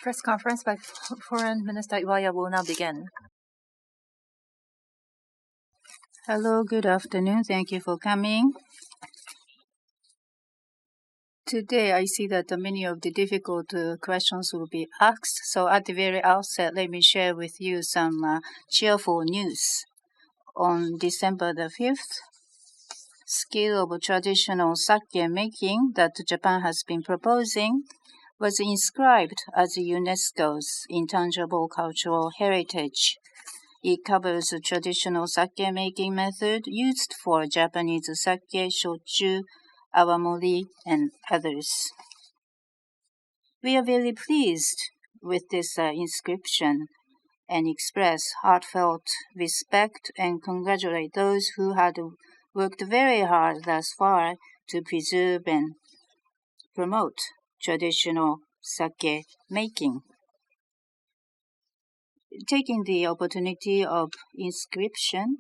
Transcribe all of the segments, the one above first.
Press conference by Foreign Minister IWAYA will now begin. Hello, good afternoon. Thank you for coming. Today, I see that many of the difficult questions will be asked. So at the very outset, let me share with you some cheerful news. On December the 5th, skill of traditional sake making that Japan has been proposing was inscribed as UNESCO's intangible cultural heritage. It covers a traditional sake making method used for Japanese sake, shochu, awamori, and others. We are very pleased with this inscription and express heartfelt respect and congratulate those who had worked very hard thus far to preserve and promote traditional sake making. Taking the opportunity of inscription,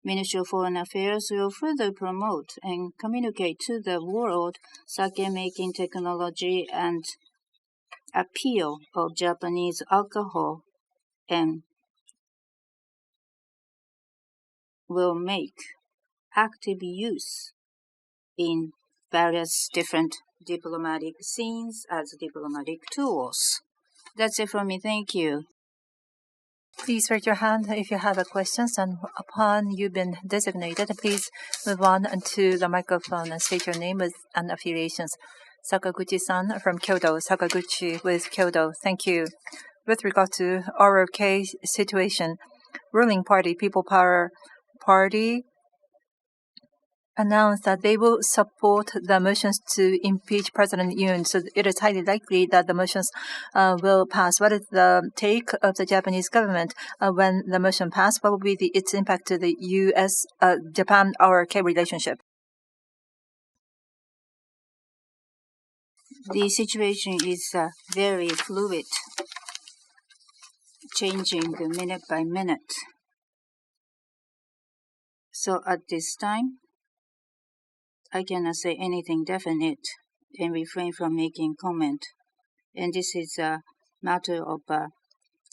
Ministry of Foreign Affairs will further promote and communicate to the world sake-making technology and appeal of Japanese alcohol, and will make active use in various different diplomatic scenes as diplomatic tools. That's it from me. Thank you. Please raise your hand if you have a question, and upon you've been designated, please move on to the microphone and state your name and affiliations. Sakaguchi-san from Kyoto. Sakaguchi with Kyoto. Thank you. With regard to ROK situation, ruling party, People Power Party, announced that they will support the motions to impeach President Yoon. So it is highly likely that the motions will pass. What is the take of the Japanese government when the motion passed? What will be its impact to the U.S.-Japan ROK relationship? The situation is very fluid, changing minute by minute. So at this time, I cannot say anything definite and refrain from making comment. And this is a matter of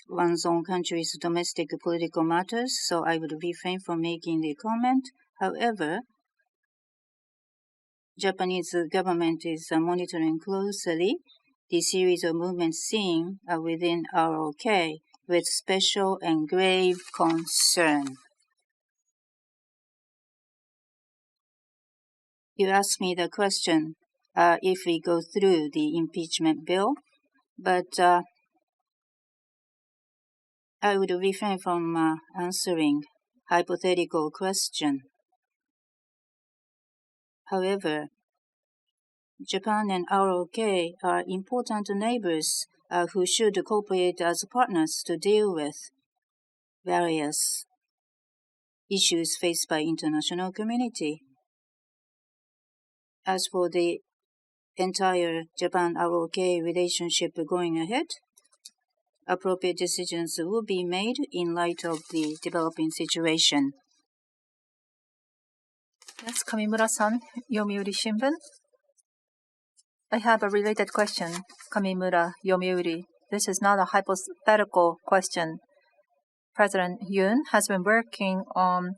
one's own country's domestic political matters, so I would refrain from making the comment. However, Japanese government is monitoring closely the series of movements seen within ROK with special and grave concern. You asked me the question if we go through the impeachment bill, but I would refrain from answering hypothetical question. However, Japan and ROK are important neighbors who should cooperate as partners to deal with various issues faced by international community. As for the entire Japan-ROK relationship going ahead, appropriate decisions will be made in light of the developing situation. Yes, Kamimura-san, Yomiuri Shimbun. I have a related question, Kamimura, Yomiuri. This is not a hypothetical question. President Yoon has been working on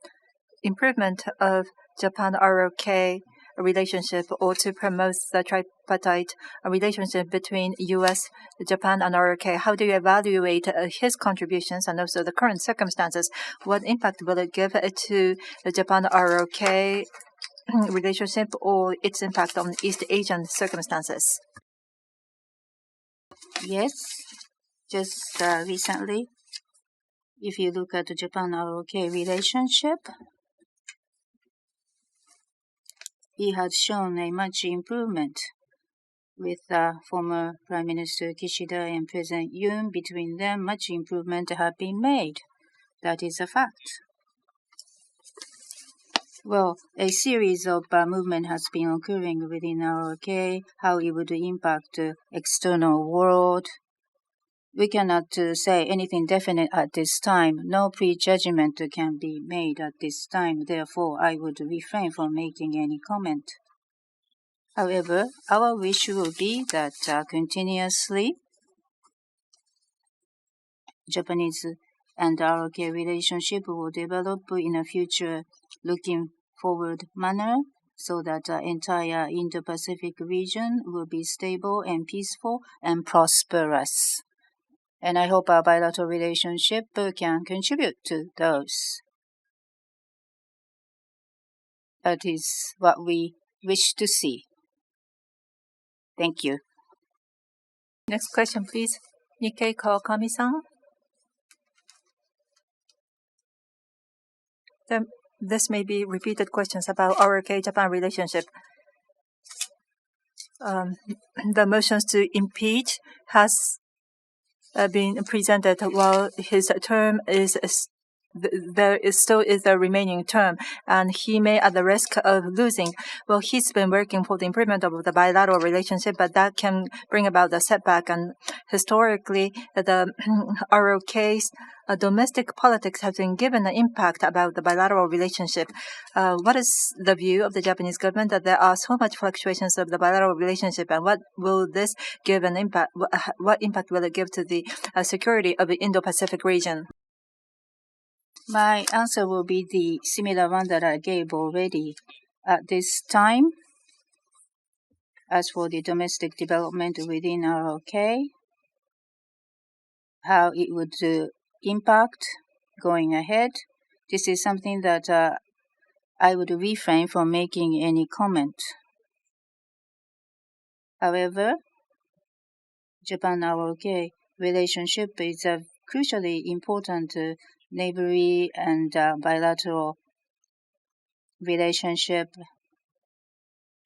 improvement of Japan-ROK relationship or to promote the tripartite relationship between U.S., Japan, and ROK. How do you evaluate his contributions and also the current circumstances? What impact will it give to the Japan-ROK relationship or its impact on East Asian circumstances? Yes, just recently, if you look at the Japan-ROK relationship, he had shown a much improvement with former Prime Minister Kishida and President Yoon. Between them, much improvement have been made. That is a fact. Well, a series of movement has been occurring within ROK, how it would impact the external world. We cannot say anything definite at this time. No prejudgment can be made at this time. Therefore, I would refrain from making any comment. However, our wish will be that continuously Japanese and ROK relationship will develop in a future looking forward manner so that the entire Indo-Pacific region will be stable and peaceful and prosperous. And I hope our bilateral relationship can contribute to those. That is what we wish to see. Thank you. Next question, please. Nikkei Kawakami-san. This may be repeated questions about our K-Japan relationship. The motions to impeach has been presented while his term is there is still is a remaining term, and he may at the risk of losing. Well, he's been working for the improvement of the bilateral relationship, but that can bring about a setback. And historically, the ROK's domestic politics have been given an impact about the bilateral relationship. What is the view of the Japanese government that there are so much fluctuations of the bilateral relationship, and what will this give an impact? What impact will it give to the security of the Indo-Pacific region? My answer will be the similar one that I gave already. At this time, as for the domestic development within ROK, how it would impact going ahead, this is something that I would refrain from making any comment. However, Japan-ROK relationship is a crucially important neighborly and bilateral relationship,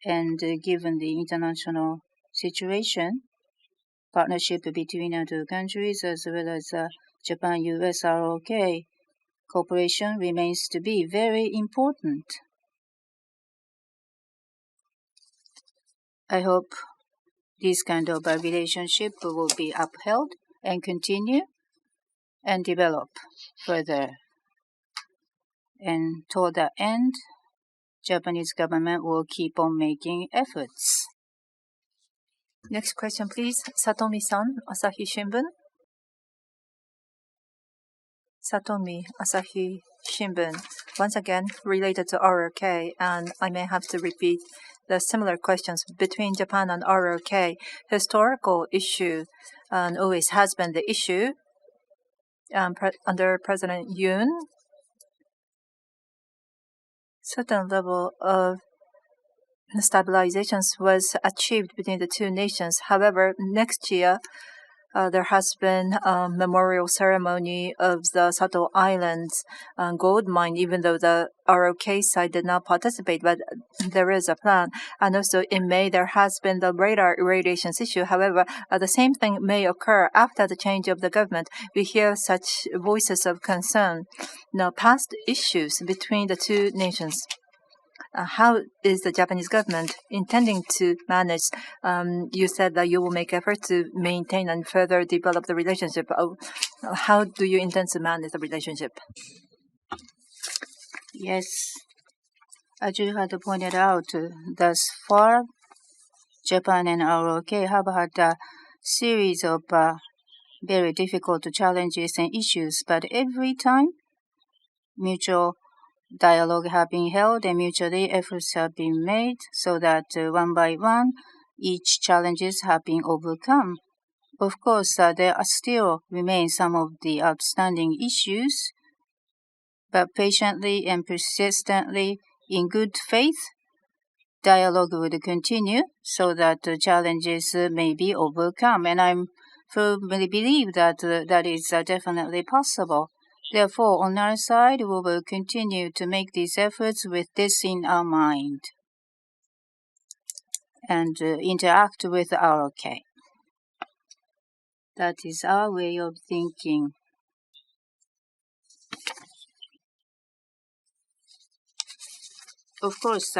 and given the international situation, partnership between the two countries as well as Japan-US ROK cooperation remains to be very important. I hope this kind of relationship will be upheld and continue and develop further. And toward the end, Japanese government will keep on making efforts. Next question, please. Satomi-san, Asahi Shimbun. Satomi, Asahi Shimbun. Once again, related to ROK, and I may have to repeat the similar questions between Japan and ROK. Historical issue and always has been the issue under President Yoon. Certain level of stabilizations was achieved between the two nations. However, next year, there has been a memorial ceremony of the Sato Islands gold mine, even though the ROK side did not participate, but there is a plan. And also in May, there has been the radar irradiations issue. However, the same thing may occur after the change of the government. We hear such voices of concern. Now, past issues between the two nations. How is the Japanese government intending to manage? You said that you will make effort to maintain and further develop the relationship. How do you intend to manage the relationship? Yes, as you had pointed out, thus far, Japan and ROK have had a series of very difficult challenges and issues, but every time mutual dialogue have been held and mutually efforts have been made so that one by one each challenges have been overcome. Of course, there are still remain some of the outstanding issues, but patiently and persistently in good faith, dialogue would continue so that the challenges may be overcome. And I firmly believe that that is definitely possible. Therefore, on our side, we will continue to make these efforts with this in our mind and interact with ROK. That is our way of thinking. Of course,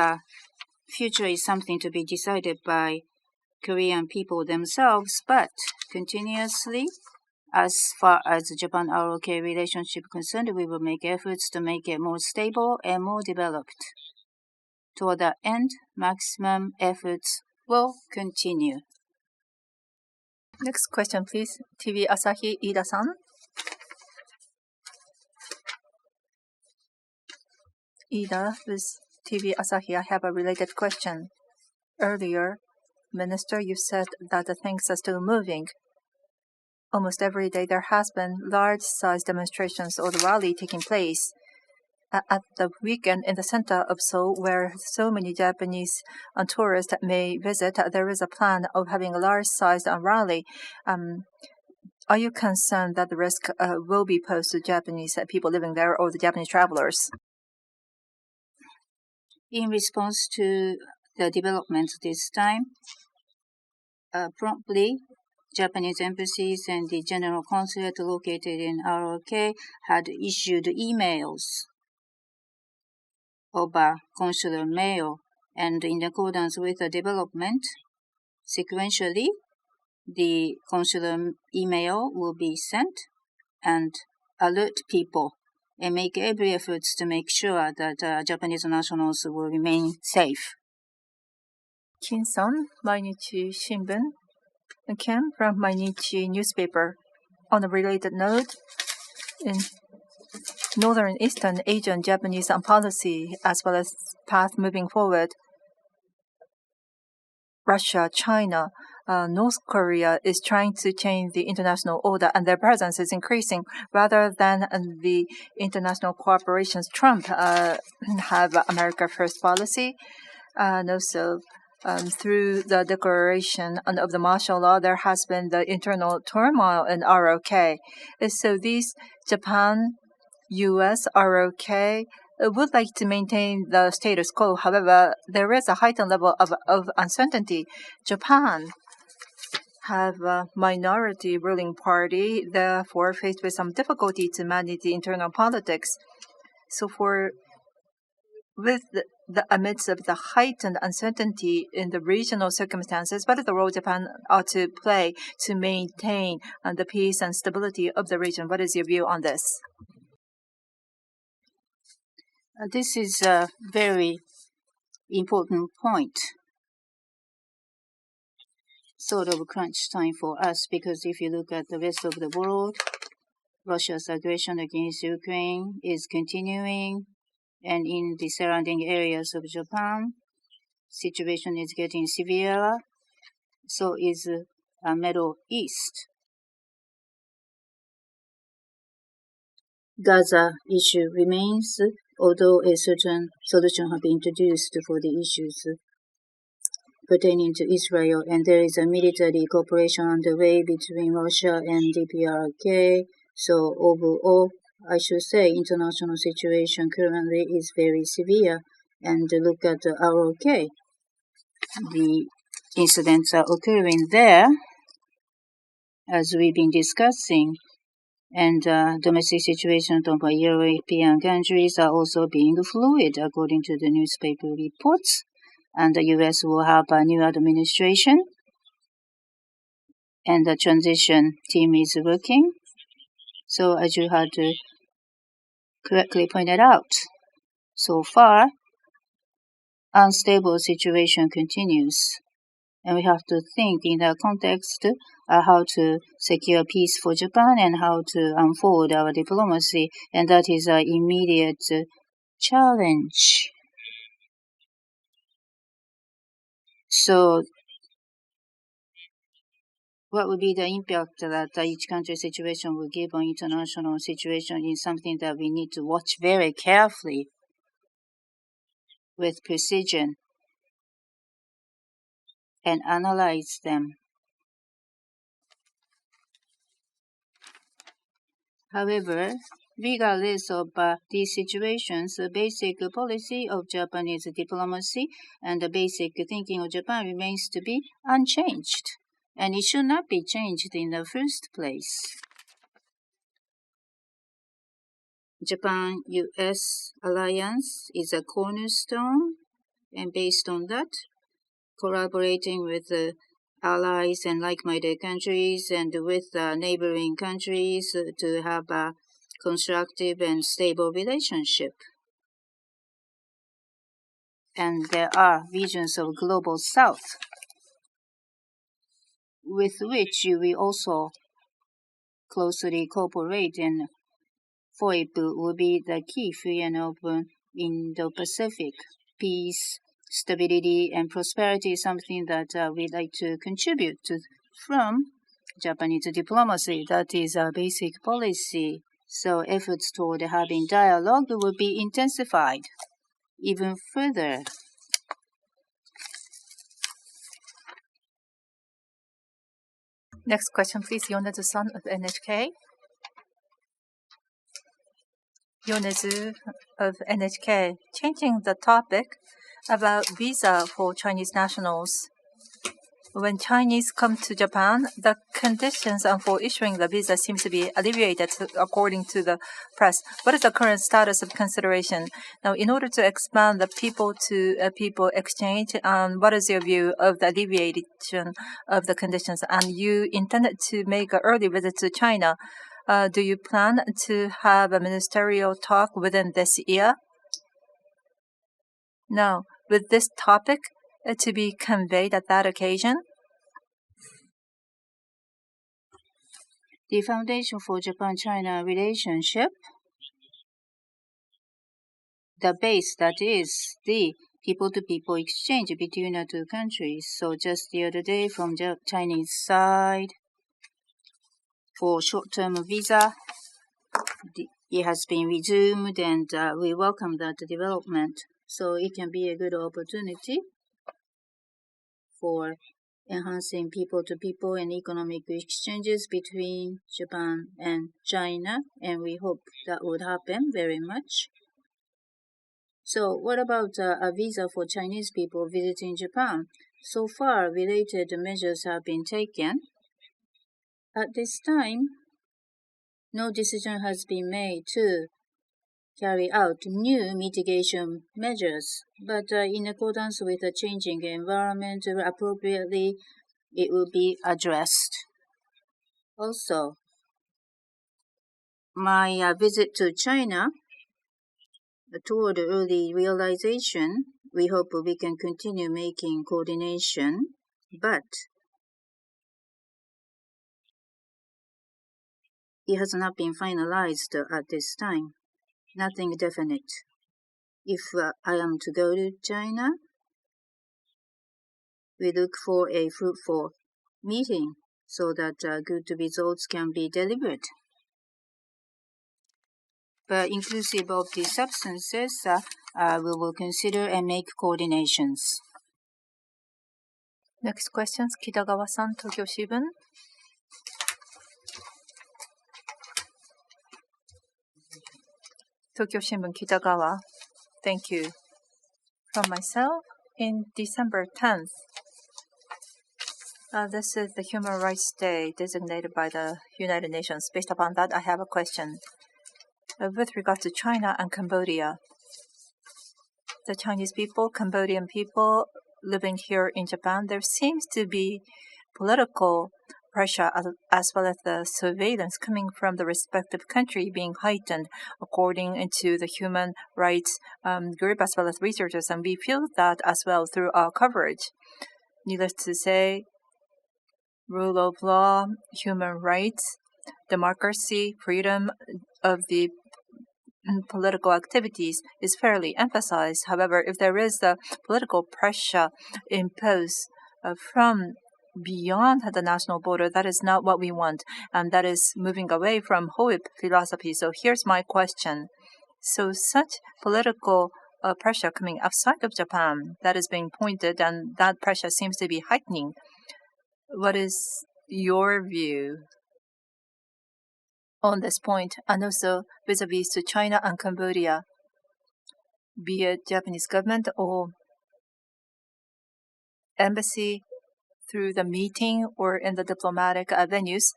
future is something to be decided by Korean people themselves, but continuously, as far as the Japan-ROK relationship concerned, we will make efforts to make it more stable and more developed. Toward that end, maximum efforts will continue. Next question, please. TV Asahi, Ida-san. Ida with TV Asahi. I have a related question. Earlier, Minister, you said that the things are still moving. Almost every day there has been large-size demonstrations or the rally taking place. At the weekend in the center of Seoul, where so many Japanese tourists may visit, there is a plan of having a large-sized rally. Are you concerned that the risk will be posed to Japanese people living there or the Japanese travelers? In response to the developments this time, promptly, Japanese embassies and the general consulate located in ROK had issued emails over consular mail, and in accordance with the development, sequentially, the consular email will be sent and alert people and make every effort to make sure that Japanese nationals will remain safe. Kim-san, Mainichi Shimbun. Kim from Mainichi newspaper. On a related note, in Northern Eastern Asian Japanese policy as well as path moving forward, Russia, China, North Korea is trying to change the international order and their presence is increasing rather than the international cooperations. Trump have America First policy and also through the declaration of the martial law, there has been the internal turmoil in ROK. So these Japan, U.S., ROK would like to maintain the status quo. However, there is a heightened level of uncertainty. Japan have a minority ruling party, therefore faced with some difficulty to manage the internal politics. So with the amidst of the heightened uncertainty in the regional circumstances, what is the role Japan ought to play to maintain the peace and stability of the region? What is your view on this? This is a very important point. Sort of crunch time for us because if you look at the rest of the world, Russia's aggression against Ukraine is continuing, and in the surrounding areas of Japan, situation is getting severer. So is Middle East. Gaza issue remains, although a certain solution has been introduced for the issues pertaining to Israel, and there is a military cooperation underway between Russia and DPRK. So overall, I should say international situation currently is very severe. And look at the ROK. The incidents are occurring there, as we've been discussing. And domestic situation of European countries are also being fluid, according to the newspaper reports. And the U.S. will have a new administration, and the transition team is working. So as you had correctly pointed out, so far, unstable situation continues. And we have to think in that context how to secure peace for Japan and how to unfold our diplomacy. And that is an immediate challenge. So what would be the impact that each country's situation will give on international situation is something that we need to watch very carefully with precision and analyze them. However, regardless of these situations, the basic policy of Japanese diplomacy and the basic thinking of Japan remains to be unchanged, and it should not be changed in the first place. Japan-US alliance is a cornerstone, and based on that, collaborating with allies and like-minded countries and with neighboring countries to have a constructive and stable relationship. And there are regions of global south with which we also closely cooperate, and FOIP will be the key free and open Indo-Pacific. Peace, stability, and prosperity is something that we'd like to contribute to from Japanese diplomacy. That is a basic policy. So efforts toward having dialogue will be intensified even further. Next question, please. Yonezu-san of NHK. Yonezu of NHK. Changing the topic about visa for Chinese nationals. When Chinese come to Japan, the conditions for issuing the visa seem to be alleviated according to the press. What is the current status of consideration? Now, in order to expand the people-to-people exchange, what is your view of the alleviation of the conditions? And you intended to make an early visit to China. Do you plan to have a ministerial talk within this year? Now, with this topic to be conveyed at that occasion? The foundation for Japan-China relationship, the base that is the people-to-people exchange between the two countries. So just the other day from the Chinese side, for short-term visa, it has been resumed and we welcome that development. So it can be a good opportunity for enhancing people-to-people and economic exchanges between Japan and China, and we hope that would happen very much. So what about a visa for Chinese people visiting Japan? So far, related measures have been taken. At this time, no decision has been made to carry out new mitigation measures, but in accordance with the changing environment appropriately, it will be addressed. Also, my visit to China toward early realization, we hope we can continue making coordination, but it has not been finalized at this time. Nothing definite. If I am to go to China, we look for a fruitful meeting so that good results can be delivered. But inclusive of the substances, we will consider and make coordinations. Next questions, Kitagawa-san, Tokyo Shimbun. Tokyo Shimbun, Kitagawa. Thank you. From myself, in December 10th, this is the Human Rights Day designated by the United Nations. Based upon that, I have a question. With regard to China and Cambodia, the Chinese people, Cambodian people living here in Japan, there seems to be political pressure as well as the surveillance coming from the respective country being heightened according to the human rights group as well as researchers. And we feel that as well through our coverage. Needless to say, rule of law, human rights, democracy, freedom of the political activities is fairly emphasized. However, if there is the political pressure imposed from beyond the national border, that is not what we want, and that is moving away from HOIP philosophy. So here's my question. So such political pressure coming outside of Japan that is being pointed, and that pressure seems to be heightening. What is your view on this point, and also vis-a-vis to China and Cambodia, be it Japanese government or embassy through the meeting or in the diplomatic venues,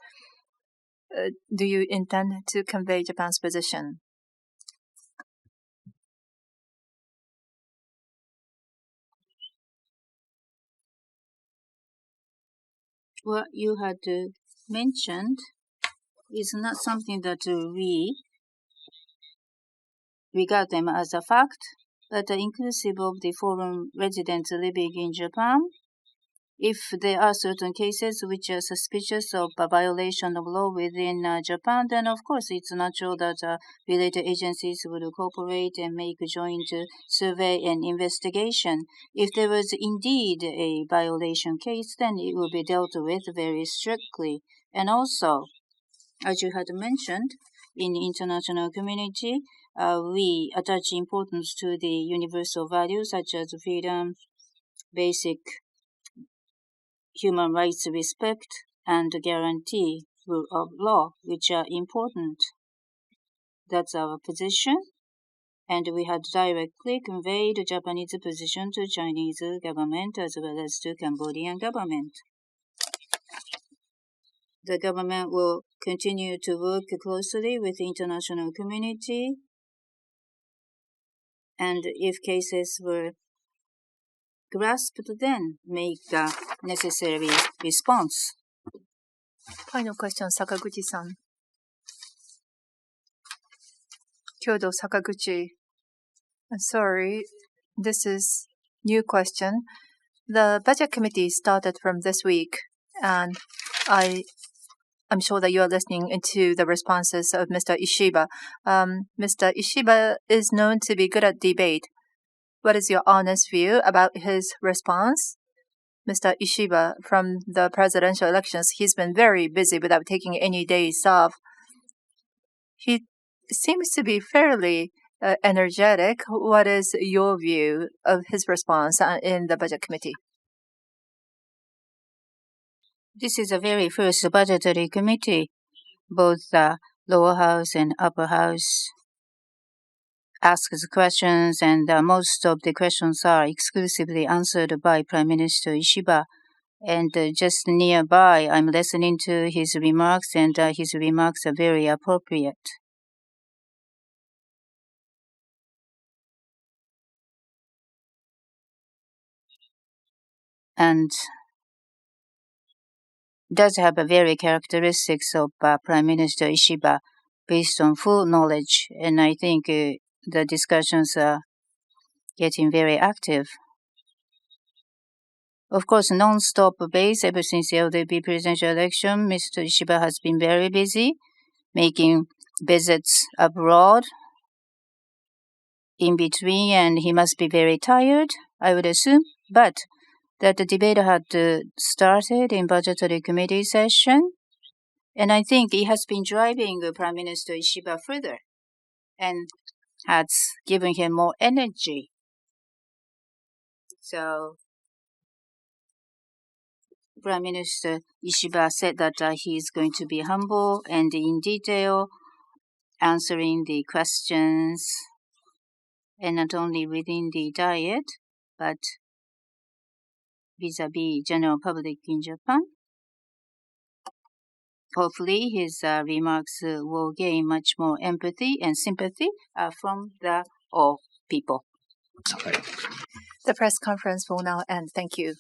do you intend to convey Japan's position? What you had mentioned is not something that we regard them as a fact, but inclusive of the foreign residents living in Japan, if there are certain cases which are suspicious of a violation of law within Japan, then of course it's natural that related agencies would cooperate and make joint survey and investigation. If there was indeed a violation case, then it will be dealt with very strictly. And also, as you had mentioned, in the international community, we attach importance to the universal values such as freedom, basic human rights respect, and guarantee rule of law, which are important. That's our position, and we had directly conveyed the Japanese position to Chinese government as well as to Cambodian government. The government will continue to work closely with the international community, and if cases were grasped, then make the necessary response. Final question, Sakaguchi-san. Kyodo Sakaguchi. Sorry, this is new question. The budget committee started from this week, and I'm sure that you are listening to the responses of Mr. Ishiba. Mr. Ishiba is known to be good at debate. What is your honest view about his response? Mr. Ishiba, from the presidential elections, he's been very busy without taking any days off. He seems to be fairly energetic. What is your view of his response in the budget committee? This is the very first budgetary committee. Both the lower house and upper house asks questions, and most of the questions are exclusively answered by Prime Minister Ishiba. And just nearby, I'm listening to his remarks, and his remarks are very appropriate. And does have a very characteristics of Prime Minister Ishiba based on full knowledge, and I think the discussions are getting very active. Of course, non-stop base ever since the LDP presidential election, Mr. Ishiba has been very busy making visits abroad in between, and he must be very tired, I would assume. But that the debate had started in budgetary committee session, and I think it has been driving Prime Minister Ishiba further and has given him more energy. So Prime Minister Ishiba said that he is going to be humble and in detail answering the questions, and not only within the Diet, but vis-a-vis general public in Japan. Hopefully, his remarks will gain much more empathy and sympathy from the all people. The press conference will now end. Thank you.